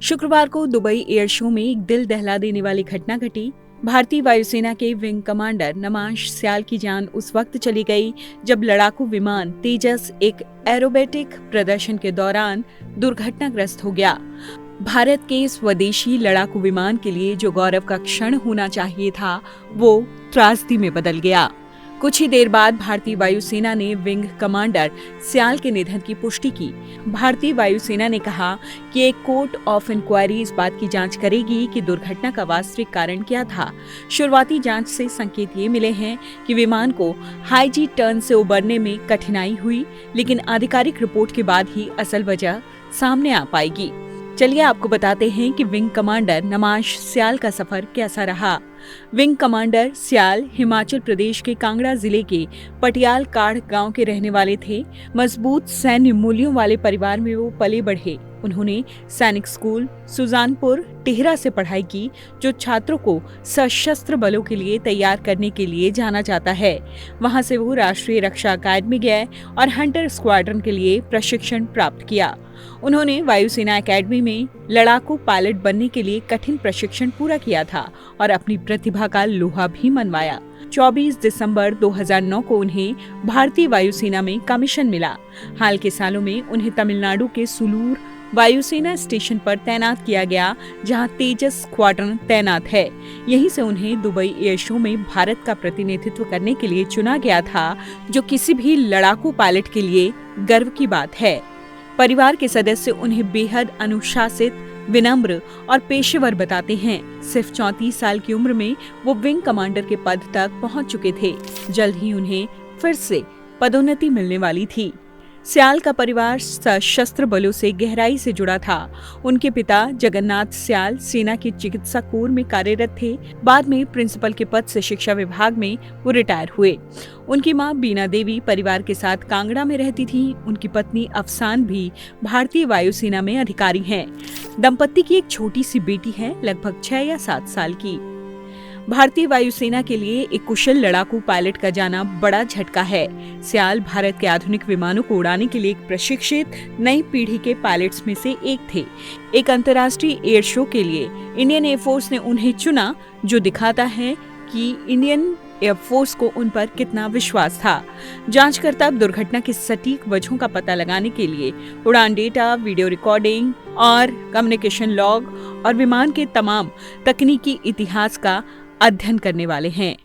शुक्रवार को Dubai air show में एक दिल दहला देने वाली घटना घटी। भारतीय वायुसेना के विंग कमांडर नमांश स्याल की जान उस वक्त चली गई जब लड़ाकू विमान तेजस एक एरोबेटिक प्रदर्शन के दौरान दुर्घटनाग्रस्त हो गया। भारत के स्वदेशी लड़ाकू विमान के लिए जो गौरव का क्षण होना चाहिए था, वो त्रासदी में बदल गया। कुछ ही देर बाद भारतीय वायुसेना ने विंग कमांडर स्याल के निधन की पुष्टि की। भारतीय वायुसेना ने कहा कि एक कोर्ट ऑफ इंक्वायरी इस बात की जांच करेगी कि दुर्घटना का वास्तविक कारण क्या था। शुरुआती जांच से संकेत ये मिले हैं कि विमान को हाई जी टर्न से उबरने में कठिनाई हुई, लेकिन आधिकारिक रिपोर्ट के बाद ही असल वजह सामने आ पाएगी। चलिए आपको बताते हैं कि विंग कमांडर नमांश स्याल का सफर कैसा रहा। विंग कमांडर स्याल हिमाचल प्रदेश के कांगड़ा जिले के पटियाल काढ़ गांव के रहने वाले थे। मजबूत सैन्य मूल्यों वाले परिवार में वो पले बढ़े। उन्होंने सैनिक स्कूल सुजानपुर टिहरा से पढ़ाई की, जो छात्रों को सशस्त्र बलों के लिए तैयार करने के लिए जाना जाता है। वहां से वो राष्ट्रीय रक्षा अकादमी गए और हंटर स्क्वाड्रन के लिए प्रशिक्षण प्राप्त किया। उन्होंने वायुसेना अकेडमी में लड़ाकू पायलट बनने के लिए कठिन प्रशिक्षण पूरा किया था और अपनी प्रतिभा का लोहा भी मनवाया। 24 दिसंबर 2009 को उन्हें भारतीय वायुसेना में कमीशन मिला। हाल के सालों में उन्हें तमिलनाडु के सुलूर वायुसेना स्टेशन पर तैनात किया गया, जहां तेजस स्क्वाड्रन तैनात है। यहीं से उन्हें दुबई एयर शो में भारत का प्रतिनिधित्व करने के लिए चुना गया था, जो किसी भी लड़ाकू पायलट के लिए गर्व की बात है। परिवार के सदस्य उन्हें बेहद अनुशासित, विनम्र और पेशेवर बताते हैं। सिर्फ 34 साल की उम्र में वो विंग कमांडर के पद तक पहुंच चुके थे। जल्द ही उन्हें फिर से पदोन्नति मिलने वाली थी। स्याल का परिवार सशस्त्र बलों से गहराई से जुड़ा था। उनके पिता जगन्नाथ स्याल सेना के चिकित्सा कोर में कार्यरत थे। बाद में प्रिंसिपल के पद से शिक्षा विभाग में वो रिटायर हुए। उनकी मां बीना देवी परिवार के साथ कांगड़ा में रहती थी। उनकी पत्नी अफसान भी भारतीय वायुसेना में अधिकारी हैं। दंपत्ति की एक छोटी सी बेटी है, लगभग 6 या 7 साल की। भारतीय वायुसेना के लिए एक कुशल लड़ाकू पायलट का जाना बड़ा झटका है। स्याल भारत के आधुनिक विमानों को उड़ाने के लिए एक प्रशिक्षित नई पीढ़ी के पायलट्स में से एक थे। एक अंतर्राष्ट्रीय एयर शो के लिए इंडियन एयरफोर्स ने उन्हें चुना, जो दिखाता है कि इंडियन एयरफोर्स को उन पर कितना विश्वास था। जांचकर्ता दुर्घटना की सटीक वजहों का पता लगाने के लिए उड़ान डेटा, वीडियो रिकॉर्डिंग और कम्युनिकेशन लॉग और विमान के तमाम तकनीकी इतिहास का अध्ययन करने वाले हैं।